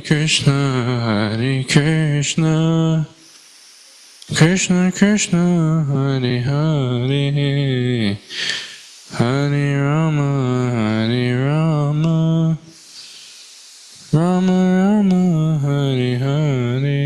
Hare Krishna, Krishna Krishna, Hare Hare, Hare Rama, Hare Rama, Rama Rama, Hare Hare.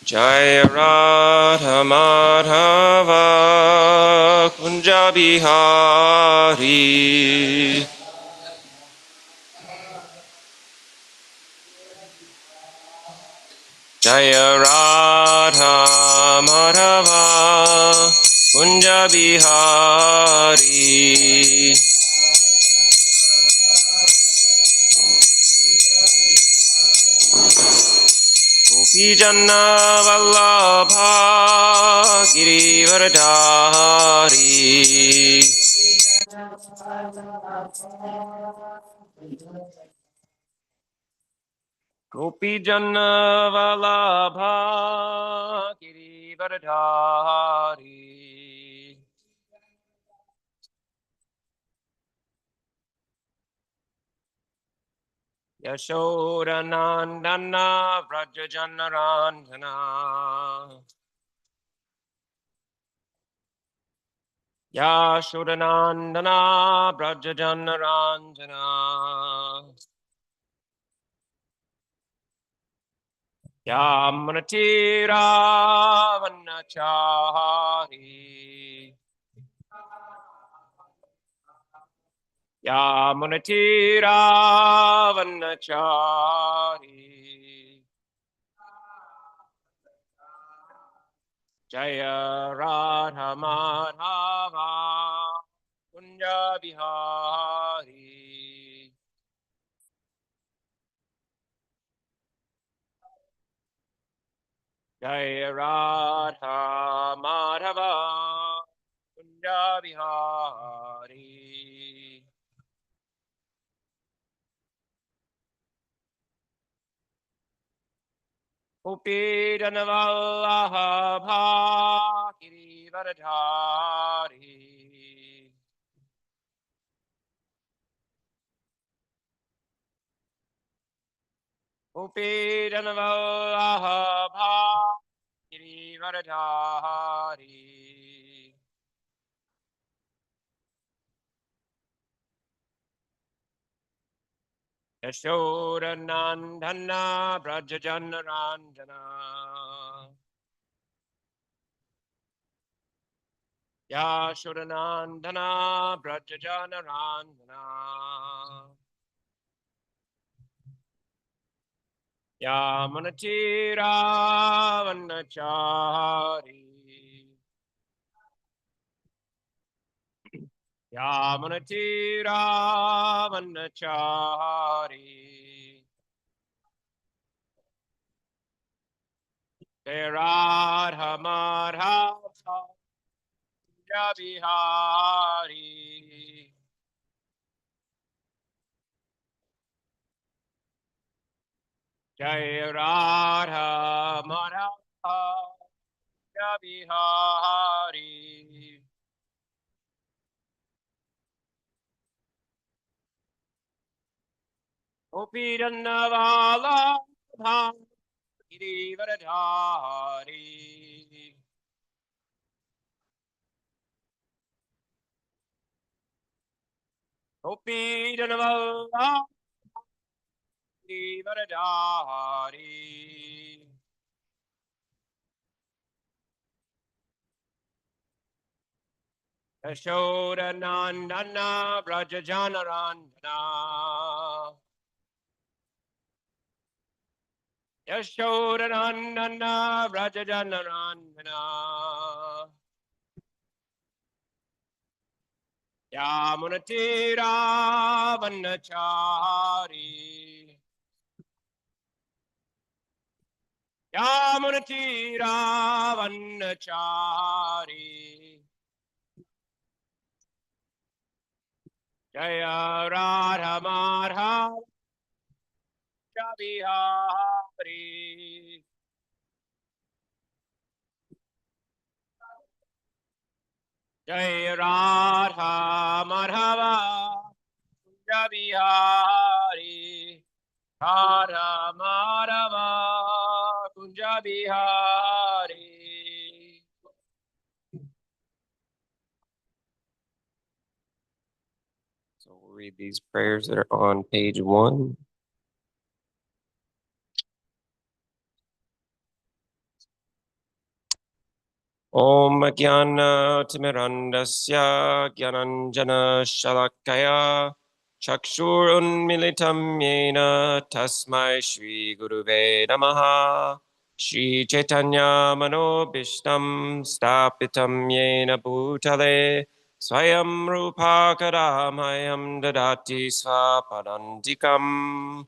Jaya Radha Madhava Kunja Bihari Jaya Radha Madhava Kunja Bihari Gopi Janna Vallabha Girivardhari Gopi Janna Vallabha Girivardhari Yashoda Nandana Vraja Janarandana Yashoda Nandana Vraja Janarandana Yamunatira Vanachari Yamunatira Vanachari Jaya Radha Madhava Kunja Bihari Jaya Radha Madhava Kunja Bihari Upi Janavallaha Girivardhari Upi Janavallaha Girivardhari Yashoda Nandana Brajajanarandana Yashoda Nandana Brajajanarandana Yamunatira Vanachari Yamunatira Vanachari Radha Madhava Bihari. Jai Radha Madhava Bihari. Gopi Jannavala Giridharadhari. Gopi Jannavala Giridharadhari. Yashoda Nandana Brajajanarandana. Yashoda Nandana Brajajanarandana. Yamunatira Vanachari. Yamunatira Vanachari. Jaya Radha Madhava Bihari. Jaya Radha Madhava Bihari. Radha Madhava Kunja Bihari. So we'll read these prayers that are on page 1. Om Jnana Timirandasya Gyananjana Shalakaya Chakshur Unmilitam Yena Tasmai Shri Guruve Namaha Shri Chaitanya Manobishtam Stapitam Yena Bhutale Swayam Rupa Kadamayam Dadati Swapadantikam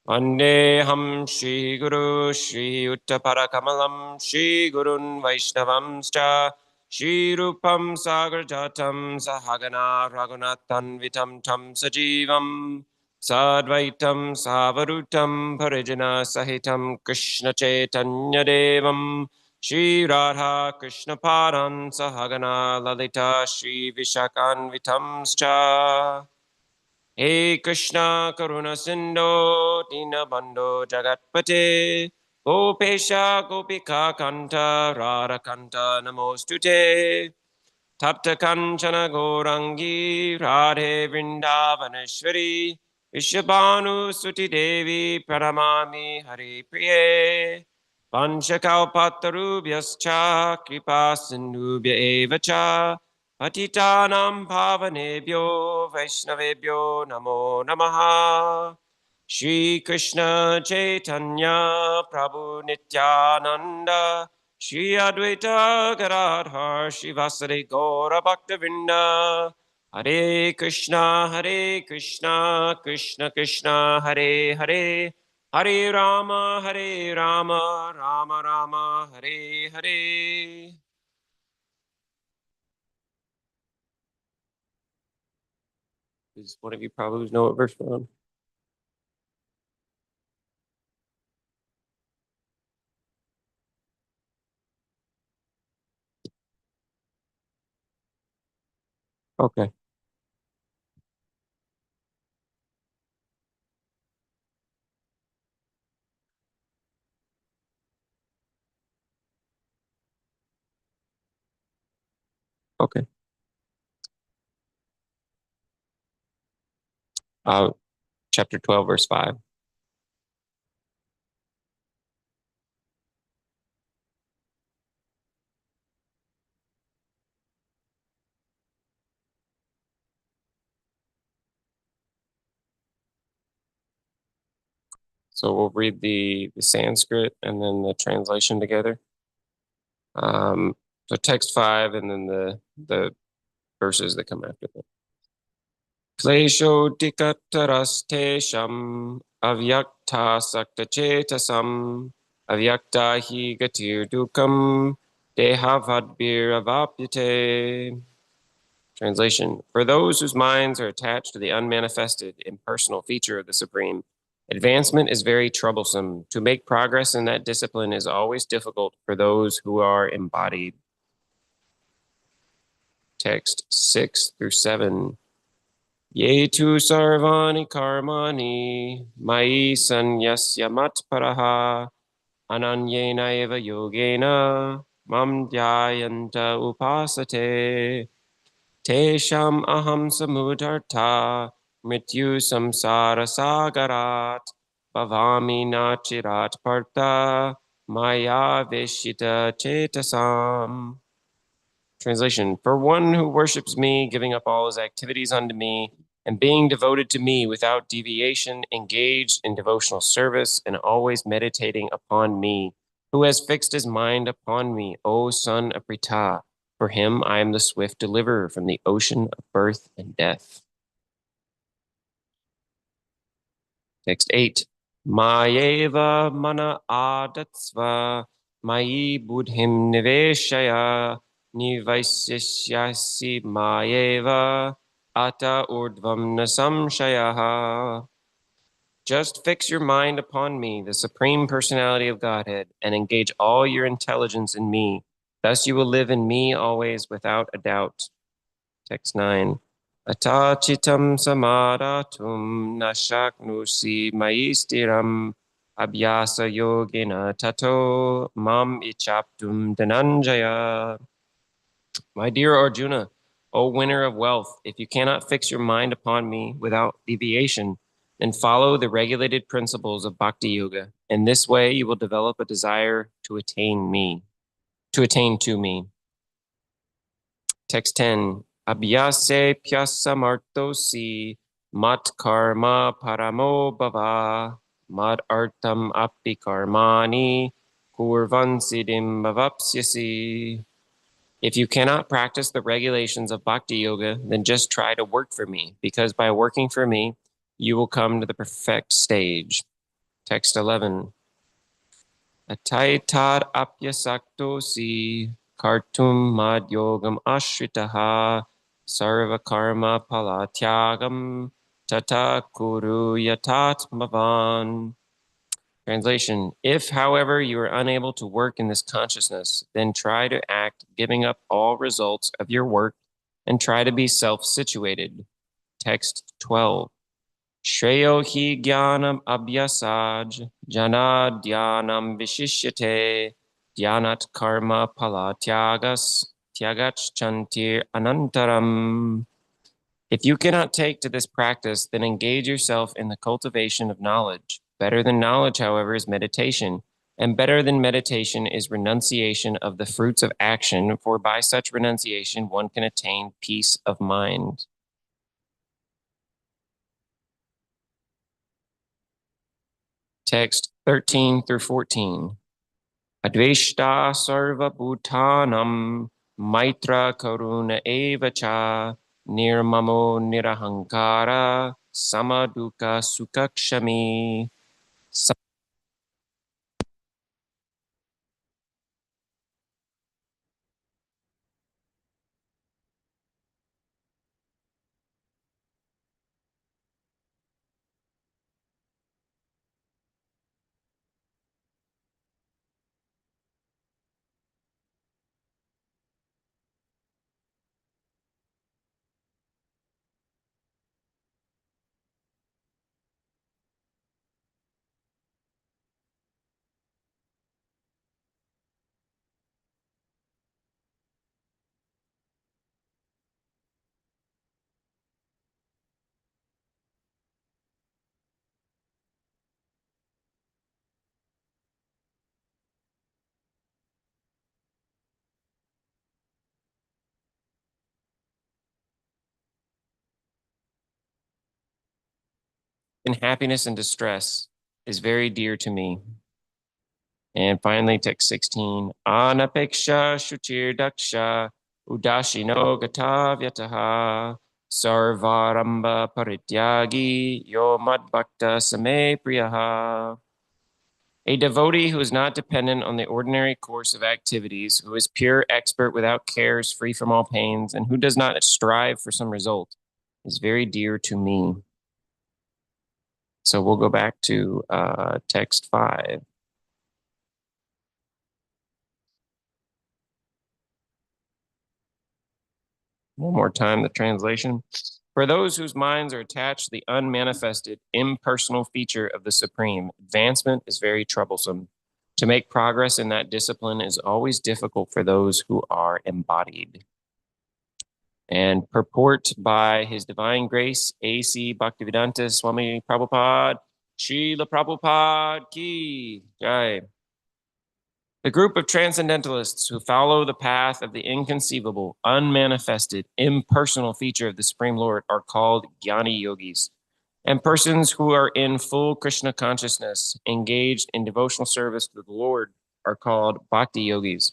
Vandeham Shri Guru Shri Uttaparakamalam Shri Gurun Vaishnavamscha Shri Rupam Sagarjatam Sahagana Raghunathan Vitam Tam Sajivam Sadvaitam Savarutam Parijana Sahitam Krishna Chaitanya Devam Shri Radha Krishna Padan Sahagana Lalita Shri Vishakan Vitamscha He Krishna Karuna Sindho Dinabandho Jagatpate Gopesha Gopika Kanta Radha Kanta Namostute Tapta Kanchana Gorangi Radhe Vrindavaneshwari Vishabhanu Suti Devi Pranamami Hari Priye Panchakalpatarubhyascha Kripa Sindhubhya Evacha Patitanam Pavanebhyo Vaishnavebhyo Namo Namaha Shri Krishna Chaitanya Prabhu Nityananda Shri Advaita Gadadhar Shivasari Gaura Bhaktavinda Hare Krishna Krishna Krishna Hare Hare Hare Rama Rama Rama Hare Hare. Does one of you probably know what verse we're on? Okay. Okay. Chapter 12, verse 5. So we'll read the Sanskrit and then the translation together. So text 5 and then the verses that come after that. Klesho dikatarastesham avyakta saktachetasam avyakta hi gatir dukam dehavadbir avapyate. Translation: for those whose minds are attached to the unmanifested, impersonal feature of the Supreme, advancement is very troublesome. To make progress in that discipline is always difficult for those who are embodied. Text 6 through 7. Ye tu sarvani karmani mai sanyasya matparaha ananyena eva yogena mam dhyayanta upasate tesham aham samudartha mrityu samsara sagarat bhavami nachirat partha maya vishita chetasam. Translation: for one who worships me, giving up all his activities unto me, and being devoted to me without deviation, engaged in devotional service, and always meditating upon me, who has fixed his mind upon me, O son of Pritha, for him I am the swift deliverer from the ocean of birth and death. Text 8. Mayeva mana adatsva mayi buddhim niveshaya nivaisyasyasi mayeva ata urdvam na samshayaha. Just fix your mind upon me, the Supreme Personality of Godhead, and engage all your intelligence in me. Thus you will live in me always without a doubt. Text 9. Atachitam samadatum nashaknusi maistiram abhyasa yogina tato mam ichaptum dhananjaya. My dear Arjuna, O winner of wealth, if you cannot fix your mind upon me without deviation, then follow the regulated principles of Bhakti Yoga. In this way, you will develop a desire to attain to me. Text 10. Abhyase pyasamartosi mat karma paramo bhava mad artam api karmani kurvan siddhim bhavapsyasi. If you cannot practice the regulations of Bhakti Yoga, then just try to work for me, because by working for me, you will come to the perfect stage. Text 11. Ataitad apyasaktosi kartum mad yogam ashritaha sarva karma palatyagam tata kuru yatatmavan. Translation: if, however, you are unable to work in this consciousness, then try to act giving up all results of your work and try to be self-situated. Text 12. Shreyo hi jnanam abhyasaj jana dhyanam vishishyate dhyanat karma pala tyagach chantir anantaram. If you cannot take to this practice, then engage yourself in the cultivation of knowledge. Better than knowledge, however, is meditation, and better than meditation is renunciation of the fruits of action, for by such renunciation one can attain peace of mind. Text 13 through 14. Adveshta sarva bhutanam maitra karuna evacha nirmamo nirahankara samaduka sukakshami. In happiness and distress is very dear to me. And finally, text 16. Anapeksha shuchir daksha udashino gatavyataha sarvaramba parityagi yo madbhakta same priyaha. A devotee who is not dependent on the ordinary course of activities, who is pure expert without cares, free from all pains, and who does not strive for some result, is very dear to me. So we'll go back to text 5. One more time, the translation. For those whose minds are attached to the unmanifested, impersonal feature of the Supreme, advancement is very troublesome. To make progress in that discipline is always difficult for those who are embodied. And purport by His Divine Grace, A.C. Bhaktivedanta Swami Prabhupada, Srila Prabhupada Ki Jai. The group of transcendentalists who follow the path of the inconceivable, unmanifested, impersonal feature of the Supreme Lord are called Jnani Yogis, and persons who are in full Krishna consciousness, engaged in devotional service to the Lord, are called Bhakti Yogis.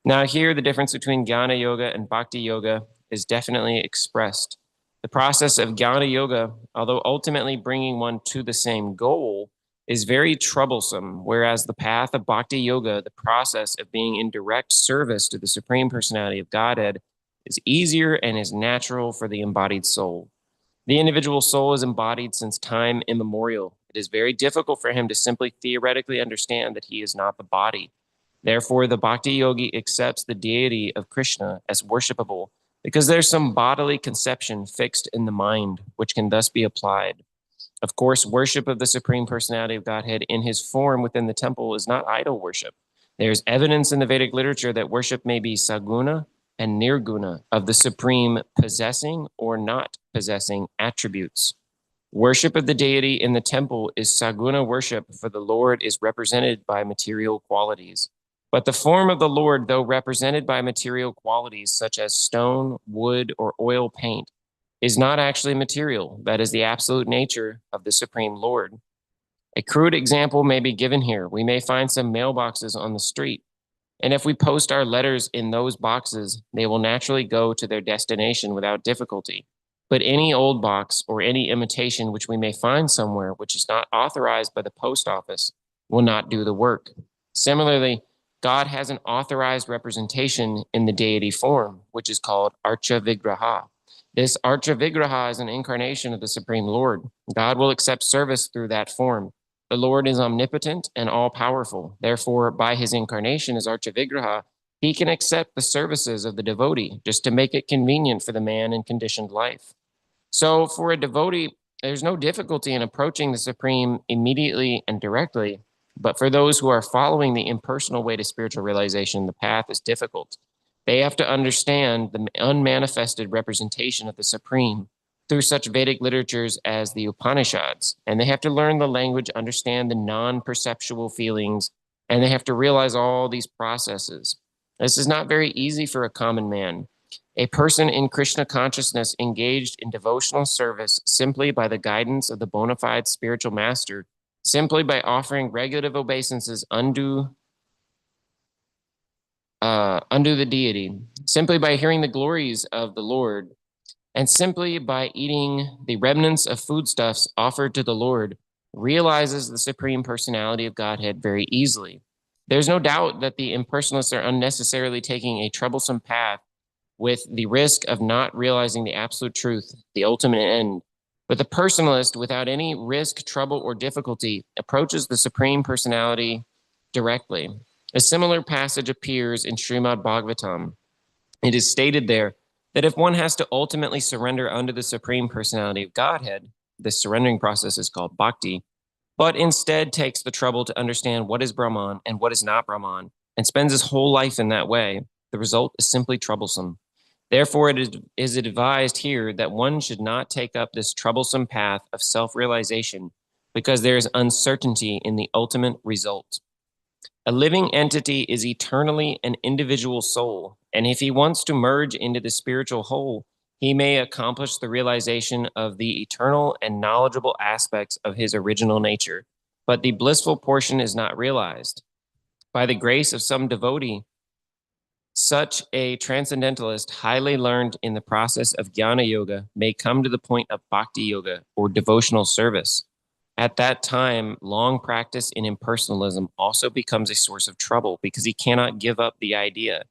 Now here, the difference between Jnana Yoga and Bhakti Yoga is definitely expressed. The process of Jnana Yoga, although ultimately bringing one to the same goal, is very troublesome, whereas the path of Bhakti Yoga, the process of being in direct service to the Supreme Personality of Godhead, is easier and is natural for the embodied soul. The individual soul is embodied since time immemorial. It is very difficult for him to simply theoretically understand that he is not the body. Therefore, the Bhakti Yogi accepts the deity of Krishna as worshipable because there's some bodily conception fixed in the mind, which can thus be applied. Of course, worship of the Supreme Personality of Godhead in his form within the temple is not idol worship. There's evidence in the Vedic literature that worship may be saguna and nirguna, of the Supreme possessing or not possessing attributes. Worship of the deity in the temple is saguna worship, for the Lord is represented by material qualities. But the form of the Lord, though represented by material qualities such as stone, wood, or oil paint, is not actually material. That is the absolute nature of the Supreme Lord. A crude example may be given here. We may find some mailboxes on the street, and if we post our letters in those boxes, they will naturally go to their destination without difficulty. But any old box or any imitation which we may find somewhere which is not authorized by the post office will not do the work. Similarly, God has an authorized representation in the deity form, which is called Archa Vigraha. This Archa Vigraha is an incarnation of the Supreme Lord. God will accept service through that form. The Lord is omnipotent and all-powerful. Therefore, by his incarnation as Archa Vigraha, he can accept the services of the devotee just to make it convenient for the man in conditioned life. So for a devotee, there's no difficulty in approaching the Supreme immediately and directly. But for those who are following the impersonal way to spiritual realization, the path is difficult. They have to understand the unmanifested representation of the Supreme through such Vedic literatures as the Upanishads. And they have to learn the language, understand the non-perceptual feelings, and they have to realize all these processes. This is not very easy for a common man. A person in Krishna consciousness engaged in devotional service simply by the guidance of the bona fide spiritual master, simply by offering regulative obeisances unto the deity, simply by hearing the glories of the Lord, and simply by eating the remnants of foodstuffs offered to the Lord, realizes the Supreme Personality of Godhead very easily. There's no doubt that the impersonalists are unnecessarily taking a troublesome path with the risk of not realizing the absolute truth, the ultimate end. But the personalist, without any risk, trouble, or difficulty, approaches the Supreme Personality directly. A similar passage appears in Srimad Bhagavatam. It is stated there that if one has to ultimately surrender unto the Supreme Personality of Godhead, this surrendering process is called bhakti, but instead takes the trouble to understand what is Brahman and what is not Brahman, and spends his whole life in that way, the result is simply troublesome. Therefore, it is advised here that one should not take up this troublesome path of self-realization because there is uncertainty in the ultimate result. A living entity is eternally an individual soul, and if he wants to merge into the spiritual whole, he may accomplish the realization of the eternal and knowledgeable aspects of his original nature, but the blissful portion is not realized. By the grace of some devotee, such a transcendentalist, highly learned in the process of Jnana Yoga, may come to the point of Bhakti Yoga, or devotional service. At that time, long practice in impersonalism also becomes a source of trouble because he cannot give up the idea.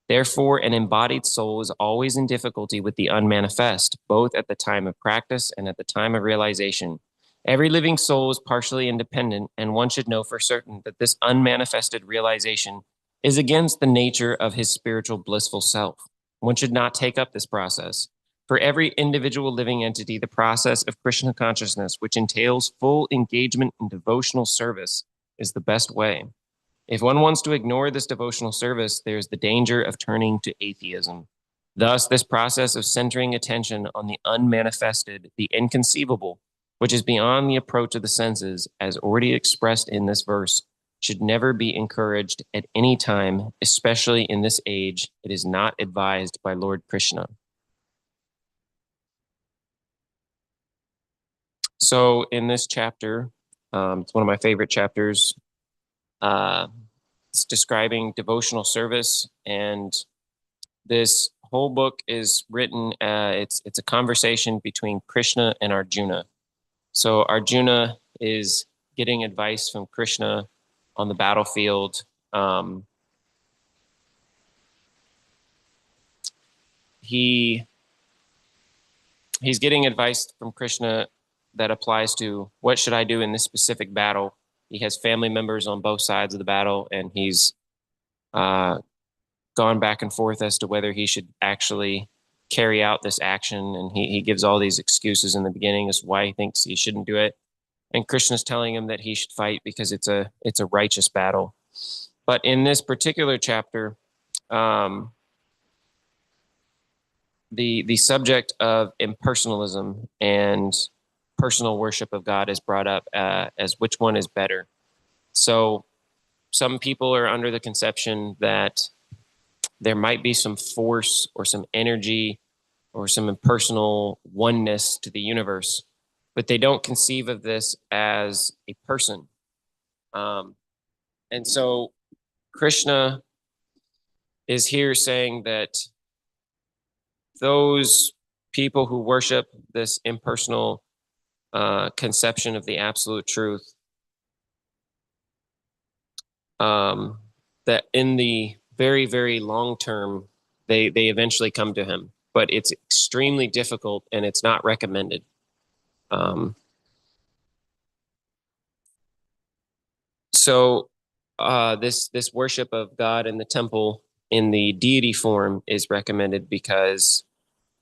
Therefore, an embodied soul is always in difficulty with the unmanifest, both at the time of practice and at the time of realization. Every living soul is partially independent, and one should know for certain that this unmanifested realization is against the nature of his spiritual blissful self. One should not take up this process. For every individual living entity, the process of Krishna consciousness, which entails full engagement in devotional service, is the best way. If one wants to ignore this devotional service, there's the danger of turning to atheism. Thus, this process of centering attention on the unmanifested, the inconceivable, which is beyond the approach of the senses, as already expressed in this verse, should never be encouraged at any time, especially in this age. It is not advised by Lord Krishna. So, in this chapter, it's one of my favorite chapters. It's describing devotional service, and this whole book is written. It's a conversation between Krishna and Arjuna. So Arjuna is getting advice from Krishna on the battlefield. He's getting advice from Krishna that applies to what should I do in this specific battle. He has family members on both sides of the battle, and he's gone back and forth as to whether he should actually carry out this action. And he gives all these excuses in the beginning as to why he thinks he shouldn't do it. And Krishna's telling him that he should fight because it's a righteous battle. But in this particular chapter, the subject of impersonalism and personal worship of God is brought up as which one is better. So some people are under the conception that there might be some force or some energy or some impersonal oneness to the universe, but they don't conceive of this as a person. And so Krishna is here saying that those people who worship this impersonal conception of the absolute truth, that in the very, very long term, they eventually come to him, but it's extremely difficult and it's not recommended. So this worship of God in the temple in the deity form is recommended because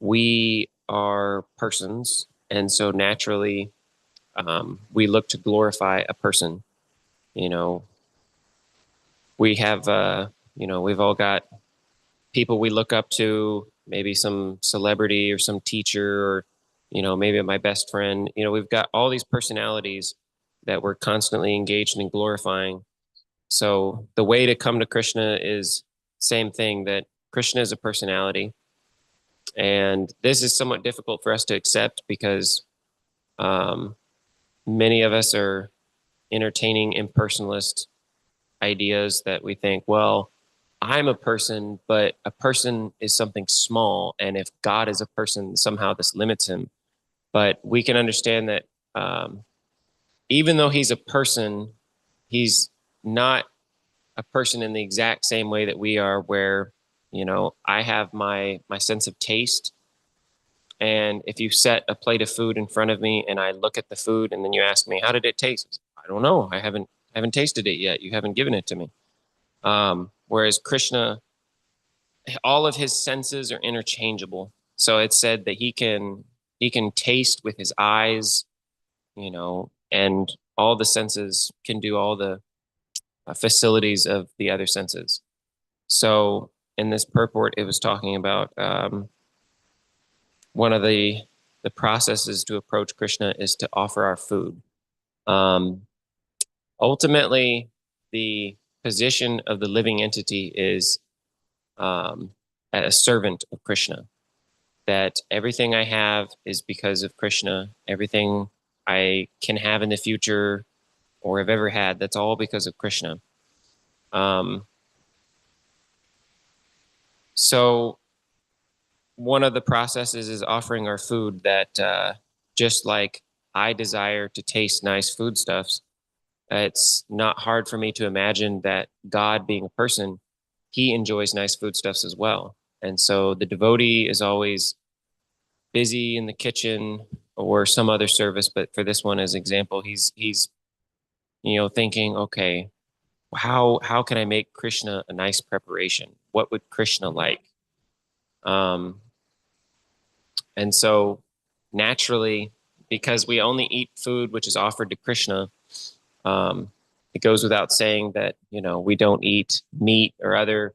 we are persons, and so naturally we look to glorify a person. You know, we have we've all got people we look up to, maybe some celebrity or some teacher, or maybe my best friend. We've got all these personalities that we're constantly engaged in glorifying. So the way to come to Krishna is same thing, that Krishna is a personality. And this is somewhat difficult for us to accept because many of us are entertaining impersonalist ideas that we think, well, I'm a person, but a person is something small. And if God is a person, somehow this limits him. But we can understand that even though he's a person, he's not a person in the exact same way that we are, where, I have my sense of taste. And if you set a plate of food in front of me and I look at the food and then you ask me, how did it taste? I don't know. I haven't tasted it yet. You haven't given it to me. Whereas Krishna, all of his senses are interchangeable. So it's said that he can taste with his eyes, and all the senses can do all the facilities of the other senses. So in this purport, it was talking about one of the processes to approach Krishna is to offer our food. Ultimately, the position of the living entity is a servant of Krishna. That everything I have is because of Krishna. Everything I can have in the future or have ever had, that's all because of Krishna. So one of the processes is offering our food, that just like I desire to taste nice foodstuffs, it's not hard for me to imagine that God, being a person, he enjoys nice foodstuffs as well. And so the devotee is always busy in the kitchen or some other service, but for this one as example, he's thinking, okay, how can I make Krishna a nice preparation? What would Krishna like? Um, and so naturally, because we only eat food which is offered to Krishna, um, it goes without saying that we don't eat meat or other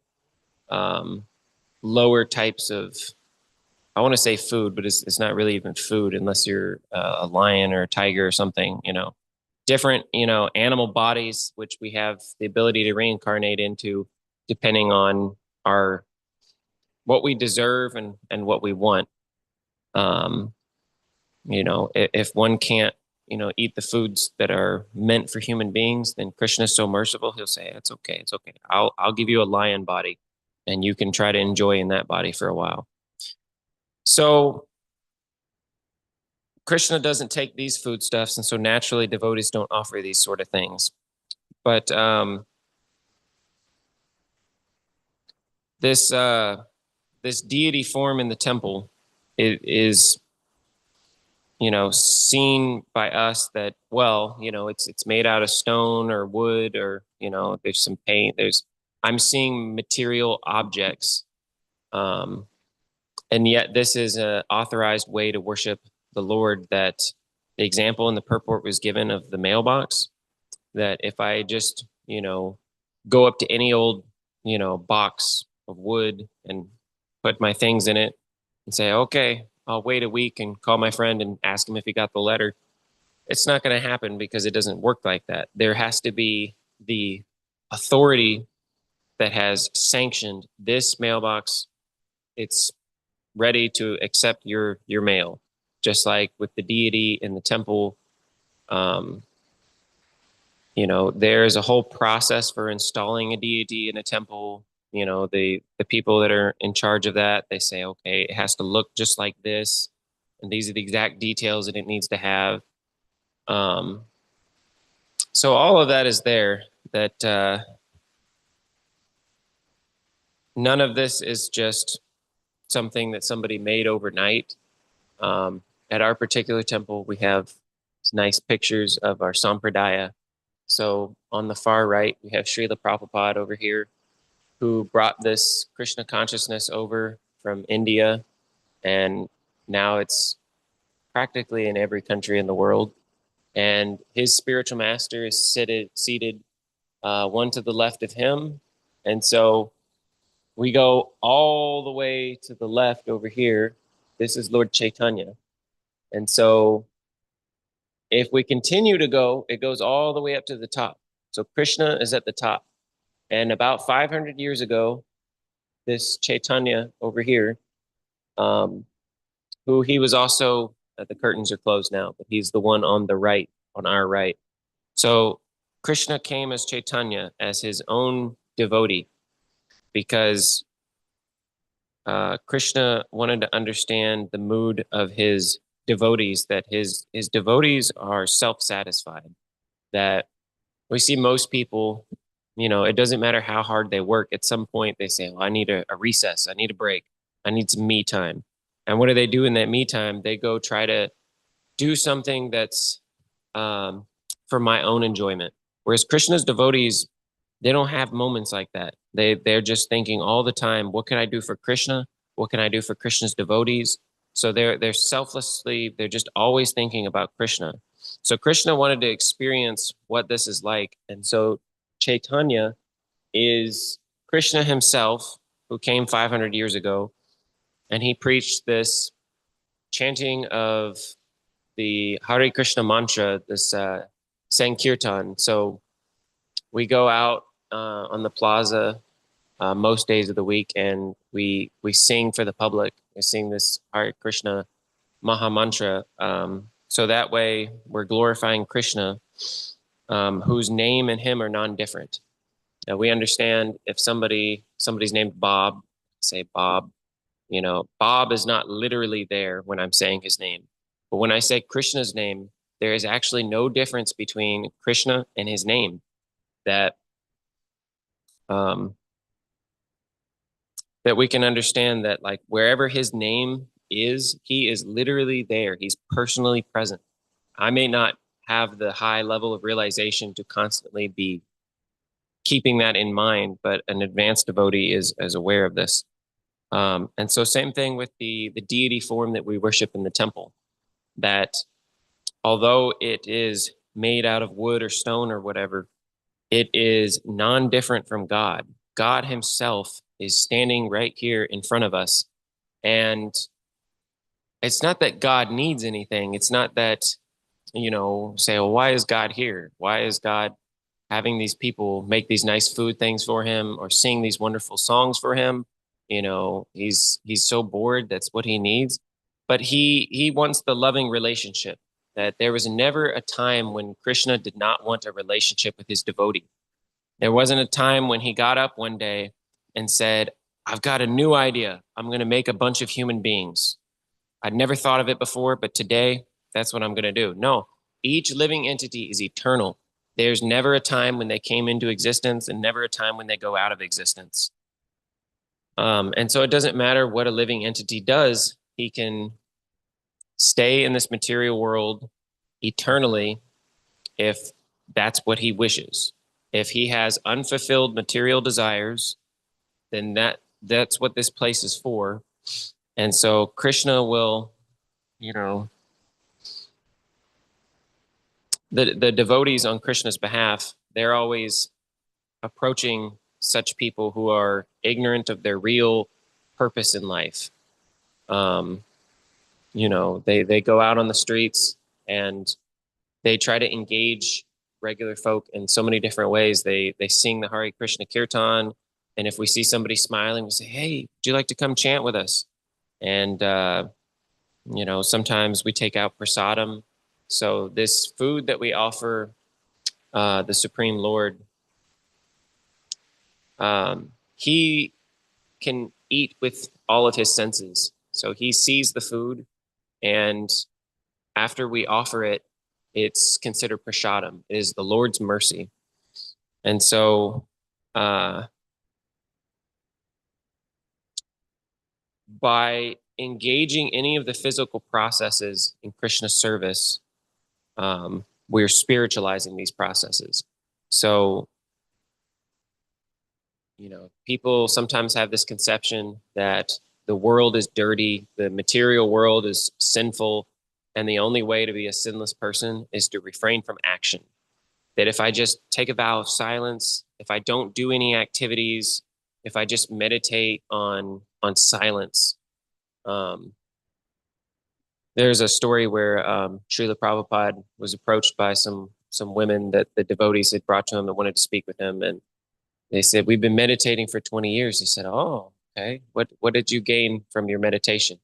um, lower types of, I want to say food, but it's not really even food unless you're a lion or a tiger or something, different, animal bodies, which we have the ability to reincarnate into depending on our, what we deserve and what we want. Um, if one can't, eat the foods that are meant for human beings, then Krishna is so merciful. He'll say, it's okay. It's okay. I'll give you a lion body and you can try to enjoy in that body for a while. So Krishna doesn't take these foodstuffs, and so naturally devotees don't offer these sort of things. But this deity form in the temple is seen by us that, well, it's made out of stone or wood or there's some paint. I'm seeing material objects, and yet this is an authorized way to worship the Lord. That the example in the purport was given of the mailbox, that if I just, go up to any old, box of wood and put my things in it and say, okay, I'll wait a week and call my friend and ask him if he got the letter. It's not going to happen because it doesn't work like that. There has to be the authority that has sanctioned this mailbox. It's ready to accept your mail, just like with the deity in the temple. There's a whole process for installing a deity in a temple. The people that are in charge of that, they say, okay, it has to look just like this, and these are the exact details that it needs to have. So all of that is there. That none of this is just something that somebody made overnight. At our particular temple, we have nice pictures of our sampradaya. So on the far right, we have Srila Prabhupada over here, who brought this Krishna consciousness over from India, and now it's practically in every country in the world. And his spiritual master is seated one to the left of him. And so we go all the way to the left over here. This is Lord Chaitanya. And so if we continue to go, it goes all the way up to the top. So Krishna is at the top. And about 500 years ago, this Chaitanya over here, who he was also, the curtains are closed now, but he's the one on the right, on our right. So Krishna came as Chaitanya, as his own devotee, because Krishna wanted to understand the mood of his devotees, that his devotees are self-satisfied, that we see most people, it doesn't matter how hard they work. At some point they say, well, I need a recess. I need a break. I need some me time. And what do they do in that me time? They go try to do something that's for my own enjoyment. Whereas Krishna's devotees, they don't have moments like that. They're just thinking all the time, what can I do for Krishna? What can I do for Krishna's devotees? So they're selflessly, they're just always thinking about Krishna. So Krishna wanted to experience what this is like. And so Chaitanya is Krishna himself, who came 500 years ago, and he preached this chanting of the Hare Krishna mantra, this Sankirtan. So we go out on the plaza most days of the week, and we sing for the public. We sing this Hare Krishna Maha Mantra. So that way we're glorifying Krishna, whose name and him are non-different. Now we understand if somebody's named Bob, say Bob. Bob is not literally there when I'm saying his name. But when I say Krishna's name, there is actually no difference between Krishna and his name. That that we can understand that, like, wherever his name is, he is literally there. He's personally present. I may not have the high level of realization to constantly be keeping that in mind, but an advanced devotee is aware of this. And so same thing with the deity form that we worship in the temple, that although it is made out of wood or stone or whatever, it is non-different from God. God himself is standing right here in front of us. And it's not that God needs anything. It's not that, say, well, why is God here? Why is God having these people make these nice food things for him or sing these wonderful songs for him? He's so bored. That's what he needs. But he wants the loving relationship, that there was never a time when Krishna did not want a relationship with his devotee. There wasn't a time when he got up one day and said, I've got a new idea. I'm going to make a bunch of human beings. I'd never thought of it before, but today that's what I'm going to do. No, each living entity is eternal. There's never a time when they came into existence and never a time when they go out of existence. And so it doesn't matter what a living entity does. He can stay in this material world eternally if that's what he wishes. If he has unfulfilled material desires, then that's what this place is for. And so Krishna will, the devotees on Krishna's behalf, they're always approaching such people who are ignorant of their real purpose in life. They go out on the streets and they try to engage regular folk in so many different ways. They sing the Hare Krishna Kirtan, and if we see somebody smiling, we say, "Hey, would you like to come chant with us?" And sometimes we take out prasadam. So this food that we offer the Supreme Lord, he can eat with all of his senses. So he sees the food, and after we offer it, it's considered prasadam. It is the Lord's mercy. And so by engaging any of the physical processes in Krishna's service, we're spiritualizing these processes. So, people sometimes have this conception that the world is dirty, the material world is sinful, and the only way to be a sinless person is to refrain from action. That if I just take a vow of silence, if I don't do any activities, if I just meditate on silence. There's a story where Srila Prabhupada was approached by some women that the devotees had brought to him and wanted to speak with him. And they said, "We've been meditating for 20 years. He said, "Oh, okay. What did you gain from your meditation?"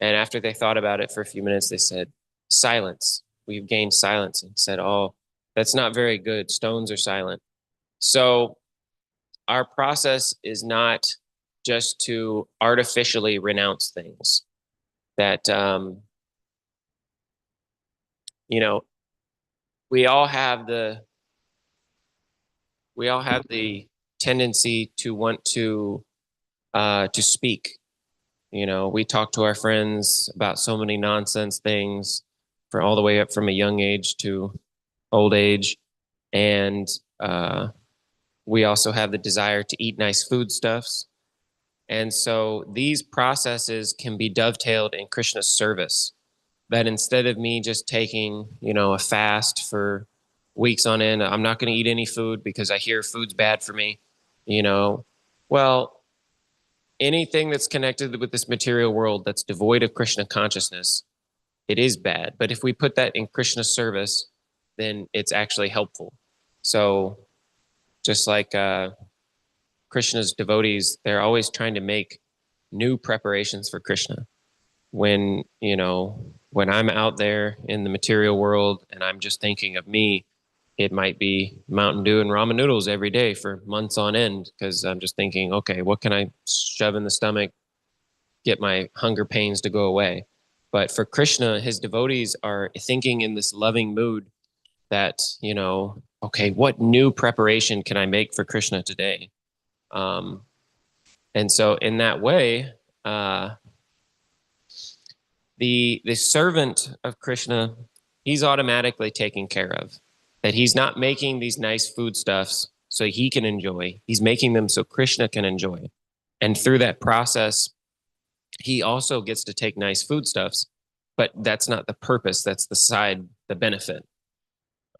And after they thought about it for a few minutes, they said, "Silence. We've gained silence." And said, "Oh, that's not very good. Stones are silent." So our process is not just to artificially renounce things. That, we all have the tendency to want to speak. We talk to our friends about so many nonsense things, for all the way up from a young age to old age. And we also have the desire to eat nice foodstuffs. And so these processes can be dovetailed in Krishna's service. That instead of me just taking, a fast for weeks on end, I'm not going to eat any food because I hear food's bad for me, Well, anything that's connected with this material world that's devoid of Krishna consciousness, it is bad. But if we put that in Krishna's service, then it's actually helpful. So just like Krishna's devotees, they're always trying to make new preparations for Krishna. When I'm out there in the material world and I'm just thinking of me, it might be Mountain Dew and ramen noodles every day for months on end, because I'm just thinking, okay, what can I shove in the stomach, get my hunger pains to go away? But for Krishna, his devotees are thinking in this loving mood that, okay, what new preparation can I make for Krishna today? And so in that way, the servant of Krishna, he's automatically taken care of. That he's not making these nice foodstuffs so he can enjoy. He's making them so Krishna can enjoy. And through that process, he also gets to take nice foodstuffs, but that's not the purpose. That's the benefit.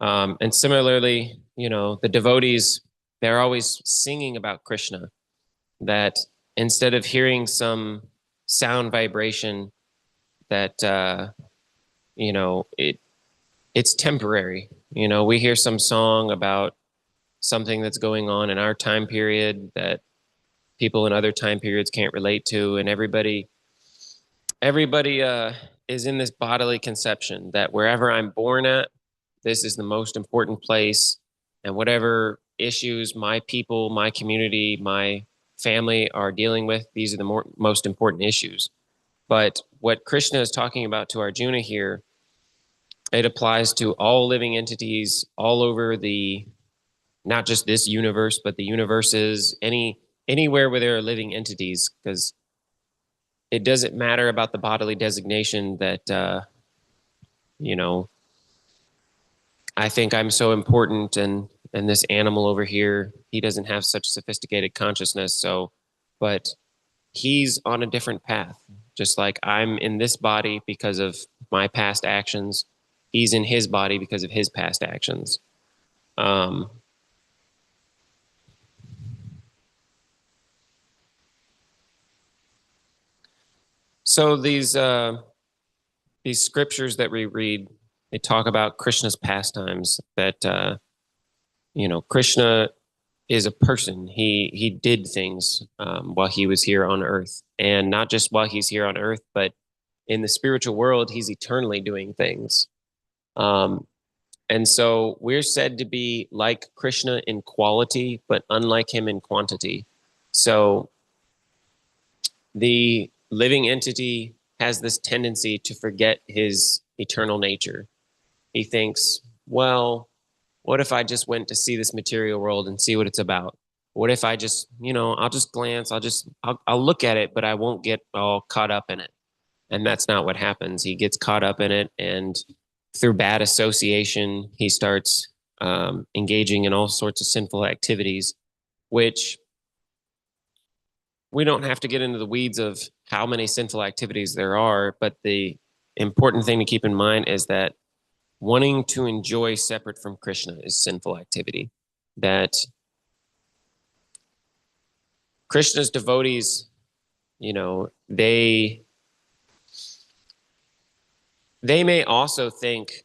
And similarly, the devotees, they're always singing about Krishna, that instead of hearing some sound vibration that, it's temporary. We hear some song about something that's going on in our time period that people in other time periods can't relate to, and everybody is in this bodily conception that wherever I'm born at, this is the most important place, and whatever issues my people, my community, my family are dealing with, these are the most important issues. But what Krishna is talking about to Arjuna here, it applies to all living entities all over not just this universe, but the universes, anywhere where there are living entities, because it doesn't matter about the bodily designation that, I think I'm so important, and this animal over here, he doesn't have such sophisticated consciousness. But he's on a different path. Just like I'm in this body because of my past actions, he's in his body because of his past actions. So these scriptures that we read, they talk about Krishna's pastimes, that, Krishna is a person. He did things while he was here on earth, and not just while he's here on earth, but in the spiritual world, he's eternally doing things. And so we're said to be like Krishna in quality, but unlike him in quantity. So the living entity has this tendency to forget his eternal nature. He thinks, well, what if I just went to see this material world and see what it's about? What if I just, I'll just glance, I'll look at it, but I won't get all caught up in it. And that's not what happens. He gets caught up in it, and through bad association, he starts engaging in all sorts of sinful activities, which we don't have to get into the weeds of how many sinful activities there are, but the important thing to keep in mind is that wanting to enjoy separate from Krishna is sinful activity. That Krishna's devotees, they may also think,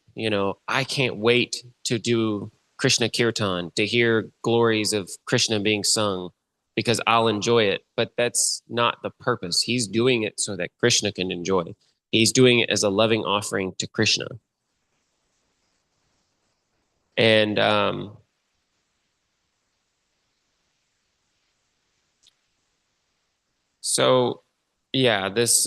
I can't wait to do Krishna Kirtan, to hear glories of Krishna being sung, because I'll enjoy it. But that's not the purpose. He's doing it so that Krishna can enjoy. He's doing it as a loving offering to Krishna. And so, yeah, this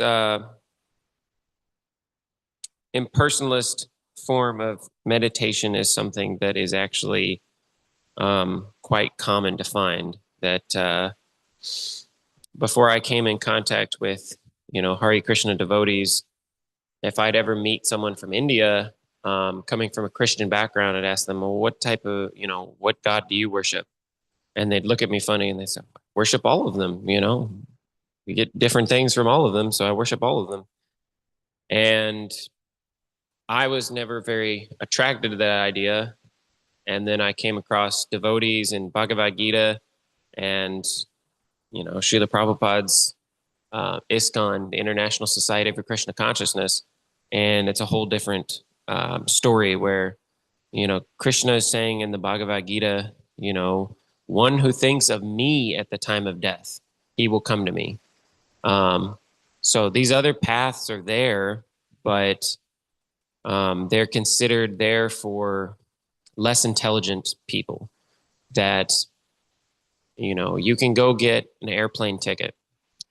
impersonalist form of meditation is something that is actually quite common to find. That before I came in contact with, Hare Krishna devotees, if I'd ever meet someone from India coming from a Christian background, I'd ask them, well, what type of, what God do you worship? And they'd look at me funny and they say, worship all of them, We get different things from all of them, so I worship all of them. And I was never very attracted to that idea. And then I came across devotees in Bhagavad Gita and, Srila Prabhupada's ISKCON, the International Society for Krishna Consciousness. And it's a whole different story where, Krishna is saying in the Bhagavad Gita, one who thinks of me at the time of death, he will come to me. So these other paths are there, but they're considered there for less intelligent people. That, you can go get an airplane ticket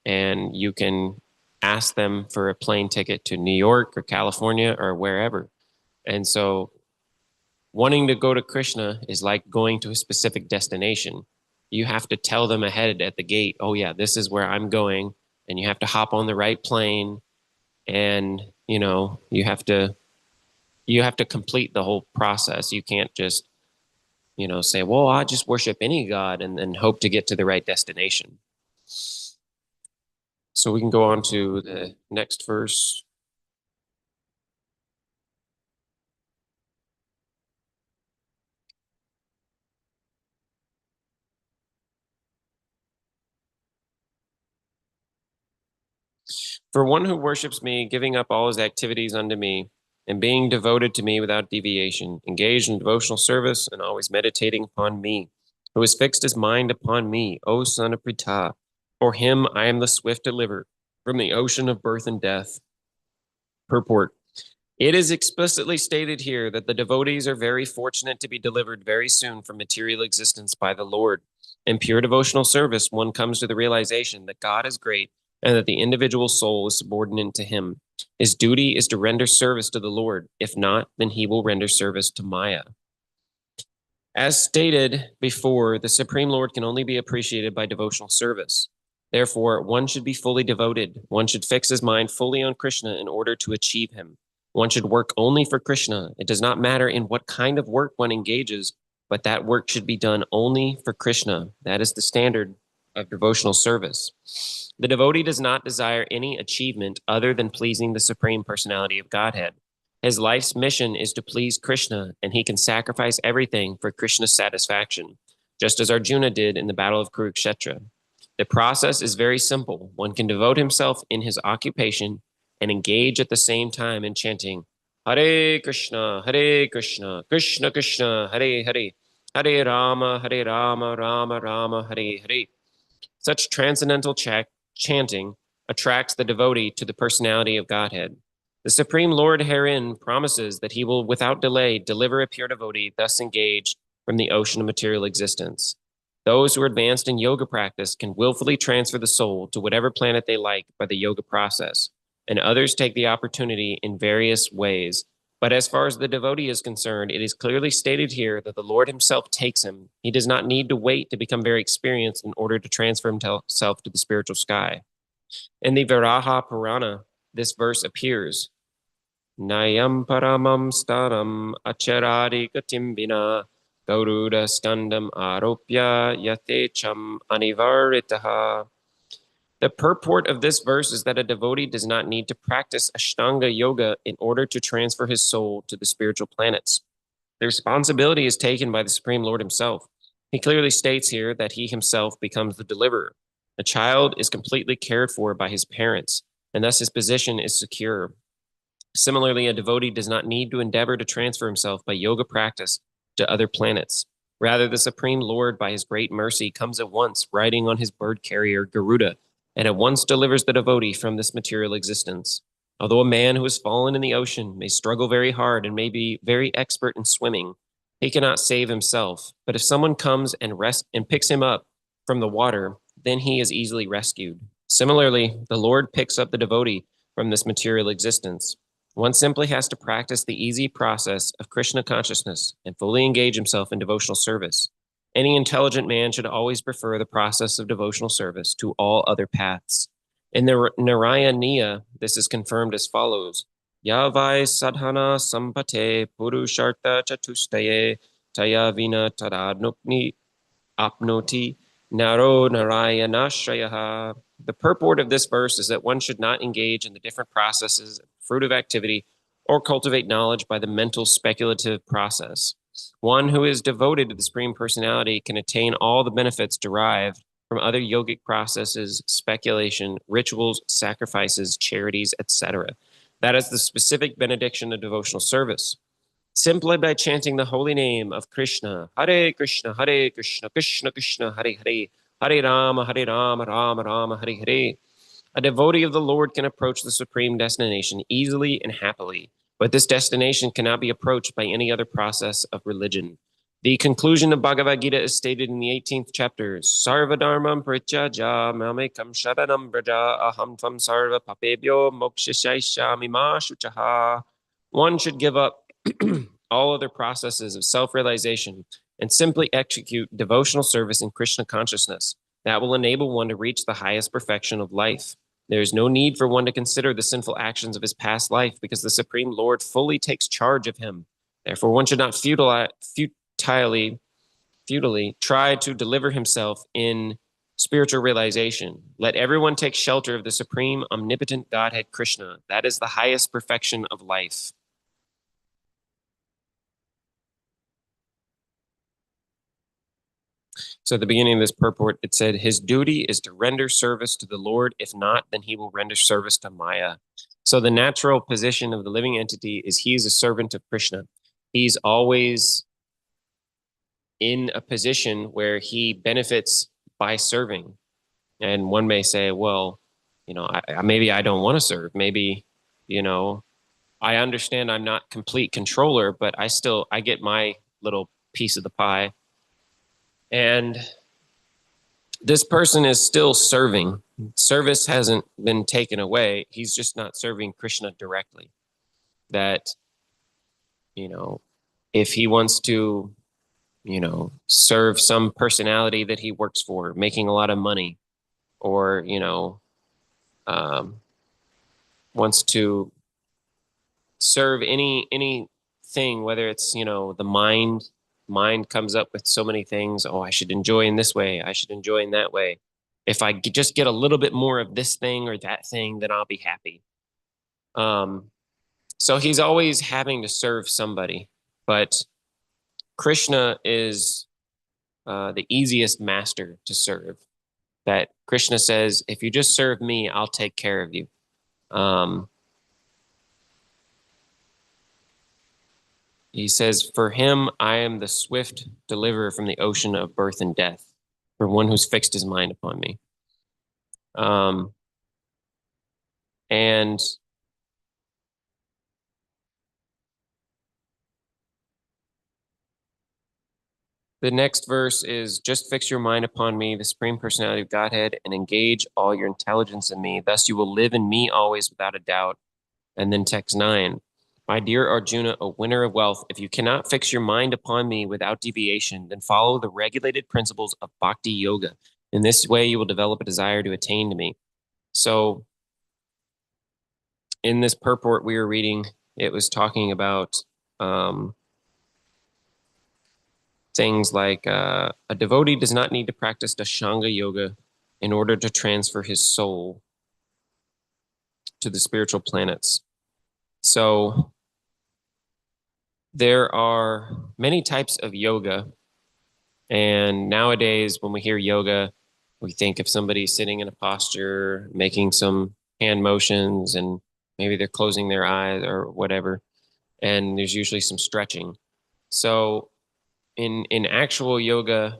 and you can ask them for a plane ticket to New York or California or wherever. And so wanting to go to Krishna is like going to a specific destination. You have to tell them ahead at the gate, oh yeah, this is where I'm going. And you have to hop on the right plane. And, you have to complete the whole process. You can't just, say, well, I just worship any God and then hope to get to the right destination. So we can go on to the next verse. For one who worships me, giving up all his activities unto me, and being devoted to me without deviation, engaged in devotional service, and always meditating upon me, who has fixed his mind upon me, O son of Pritha, for him I am the swift deliverer from the ocean of birth and death. Purport. It is explicitly stated here that the devotees are very fortunate to be delivered very soon from material existence by the Lord. In pure devotional service, one comes to the realization that God is great and that the individual soul is subordinate to him. His duty is to render service to the Lord. If not, then he will render service to Maya. As stated before, the Supreme Lord can only be appreciated by devotional service. Therefore, one should be fully devoted. One should fix his mind fully on Krishna in order to achieve him. One should work only for Krishna. It does not matter in what kind of work one engages, but that work should be done only for Krishna. That is the standard of devotional service. The devotee does not desire any achievement other than pleasing the Supreme Personality of Godhead. His life's mission is to please Krishna, and he can sacrifice everything for Krishna's satisfaction, just as Arjuna did in the Battle of Kurukshetra. The process is very simple. One can devote himself in his occupation and engage at the same time in chanting Hare Krishna, Krishna Krishna, Hare Hare, Hare Rama, Rama Rama, Hare Hare. Such transcendental chanting attracts the devotee to the personality of Godhead. The Supreme Lord herein promises that he will without delay deliver a pure devotee thus engaged from the ocean of material existence. Those who are advanced in yoga practice can willfully transfer the soul to whatever planet they like by the yoga process, and others take the opportunity in various ways. But as far as the devotee is concerned, it is clearly stated here that the Lord himself takes him. He does not need to wait to become very experienced in order to transfer himself to the spiritual sky. In the Varaha Purana, this verse appears. Nayam paramam staram acharari gatim vina Garuda skandam aropya yatecham anivaritaha. The purport of this verse is that a devotee does not need to practice Ashtanga yoga in order to transfer his soul to the spiritual planets. The responsibility is taken by the Supreme Lord himself. He clearly states here that he himself becomes the deliverer. The child is completely cared for by his parents, and thus his position is secure. Similarly, a devotee does not need to endeavor to transfer himself by yoga practice to other planets. Rather, the Supreme Lord, by his great mercy, comes at once riding on his bird carrier, Garuda, and at once delivers the devotee from this material existence. Although a man who has fallen in the ocean may struggle very hard and may be very expert in swimming, he cannot save himself. But if someone comes and picks him up from the water, then he is easily rescued. Similarly, the Lord picks up the devotee from this material existence. One simply has to practice the easy process of Krishna consciousness and fully engage himself in devotional service. Any intelligent man should always prefer the process of devotional service to all other paths. In the Narayaniya, this is confirmed as follows. Yavai sadhana sampate purushartha chatustaye taya vina tadadnukni apnoti naro narayanashayaha. The purport of this verse is that one should not engage in the different processes of fruitive activity or cultivate knowledge by the mental speculative process. One who is devoted to the Supreme Personality can attain all the benefits derived from other yogic processes, speculation, rituals, sacrifices, charities, etc. That is the specific benediction of devotional service. Simply by chanting the holy name of Krishna, Hare Krishna, Krishna Krishna, Hare Hare, Hare Rama, Rama Rama, Hare Hare. A devotee of the Lord can approach the supreme destination easily and happily, but this destination cannot be approached by any other process of religion. The conclusion of Bhagavad Gita is stated in the 18th chapter. Sarva dharmam prityaja mamekam sharanam braja aham tvam sarva papebhyo mokshishaishami ma shuchaha. One should give up all other processes of self-realization and simply execute devotional service in Krishna consciousness. That will enable one to reach the highest perfection of life. There is no need for one to consider the sinful actions of his past life because the Supreme Lord fully takes charge of him. Therefore, one should not futilely try to deliver himself in spiritual realization. Let everyone take shelter of the supreme omnipotent Godhead Krishna. That is the highest perfection of life. So at the beginning of this purport, it said, his duty is to render service to the Lord. If not, then he will render service to Maya. So the natural position of the living entity is he is a servant of Krishna. He's always in a position where he benefits by serving. And one may say, well, maybe I don't want to serve. Maybe, I understand I'm not complete controller, but I get my little piece of the pie. And this person is still serving. Service hasn't been taken away. He's just not serving Krishna directly. That, if he wants to, serve some personality that he works for, making a lot of money, or, wants to serve anything, whether it's, the mind comes up with so many things. Oh, I should enjoy in this way. I should enjoy in that way. If I just get a little bit more of this thing or that thing, then I'll be happy. So he's always having to serve somebody, but Krishna is the easiest master to serve. That Krishna says, if you just serve me, I'll take care of you. He says, for him, I am the swift deliverer from the ocean of birth and death, for one who's fixed his mind upon me. And the next verse is, just fix your mind upon me, the Supreme Personality of Godhead, and engage all your intelligence in me. Thus you will live in me always without a doubt. And then text 9. My dear Arjuna, a winner of wealth, if you cannot fix your mind upon me without deviation, then follow the regulated principles of bhakti yoga. In this way, you will develop a desire to attain to me. So in this purport we were reading, it was talking about things like a devotee does not need to practice Ashtanga yoga in order to transfer his soul to the spiritual planets. So there are many types of yoga. And nowadays, when we hear yoga, we think of somebody sitting in a posture, making some hand motions, and maybe they're closing their eyes or whatever. And there's usually some stretching. So in actual yoga,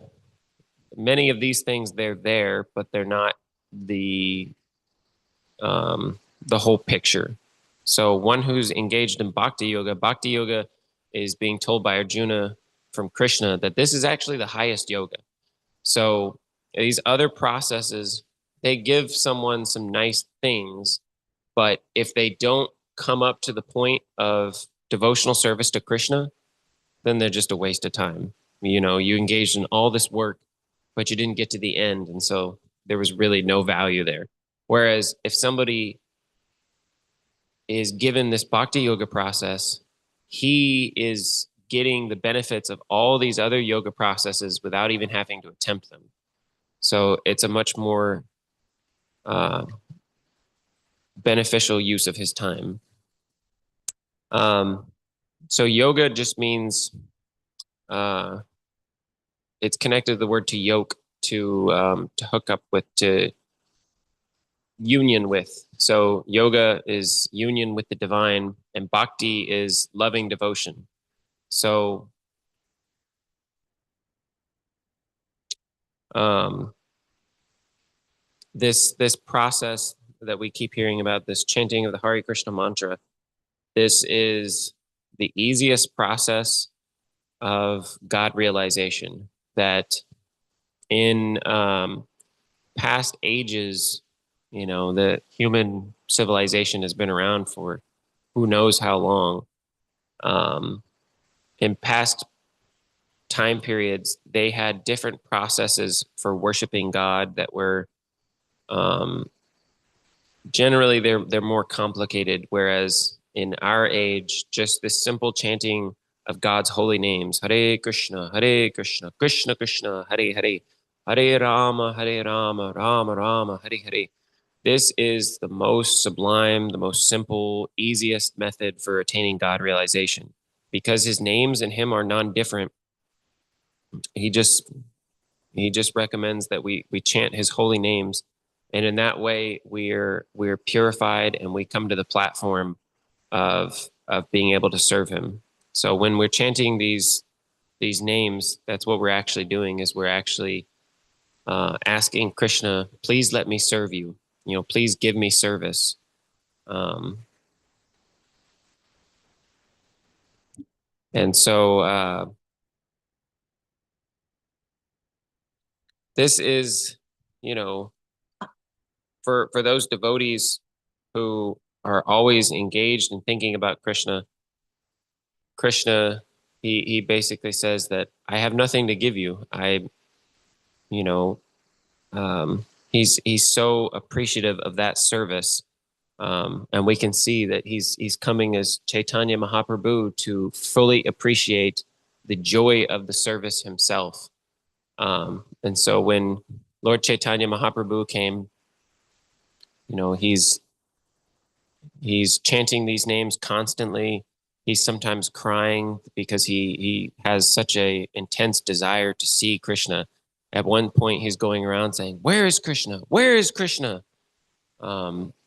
many of these things, they're there, but they're not the whole picture. So one who's engaged in bhakti yoga is being told by Arjuna from Krishna that this is actually the highest yoga. So these other processes, they give someone some nice things, but if they don't come up to the point of devotional service to Krishna, then they're just a waste of time. You engaged in all this work, but you didn't get to the end. And so there was really no value there. Whereas if somebody is given this bhakti yoga process, he is getting the benefits of all these other yoga processes without even having to attempt them. So it's a much more beneficial use of his time. So yoga just means it's connected to the word to yoke, to hook up with, to union with. So yoga is union with the divine, and bhakti is loving devotion. So this process that we keep hearing about, this chanting of the Hare Krishna mantra, this is the easiest process of God realization, that in past ages, the human civilization has been around for who knows how long. In past time periods, they had different processes for worshiping God that were generally they're more complicated, whereas in our age, just this simple chanting of God's holy names, Hare Krishna, Krishna Krishna, Hare Hare, Hare Rama, Rama Rama, Hare Hare. This is the most sublime, the most simple, easiest method for attaining God realization, because his names and him are non-different. He just recommends that we chant his holy names, and in that way we're purified and we come to the platform of being able to serve him. So when we're chanting these names, that's what we're actually doing, is we're actually asking Krishna, please let me serve you. Please give me service. And so this is, for those devotees who are always engaged in thinking about Krishna, he basically says that I have nothing to give you. He's so appreciative of that service. And we can see that he's coming as Chaitanya Mahaprabhu to fully appreciate the joy of the service himself. And so when Lord Chaitanya Mahaprabhu came, he's chanting these names constantly. He's sometimes crying because he has such a intense desire to see Krishna. At one point, he's going around saying, "Where is Krishna? Where is Krishna?"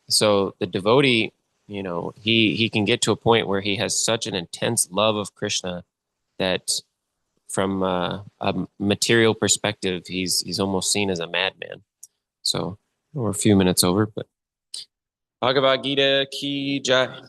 So the devotee, he can get to a point where he has such an intense love of Krishna that from a material perspective, he's almost seen as a madman. So we're a few minutes over, but Bhagavad Gita ki jai.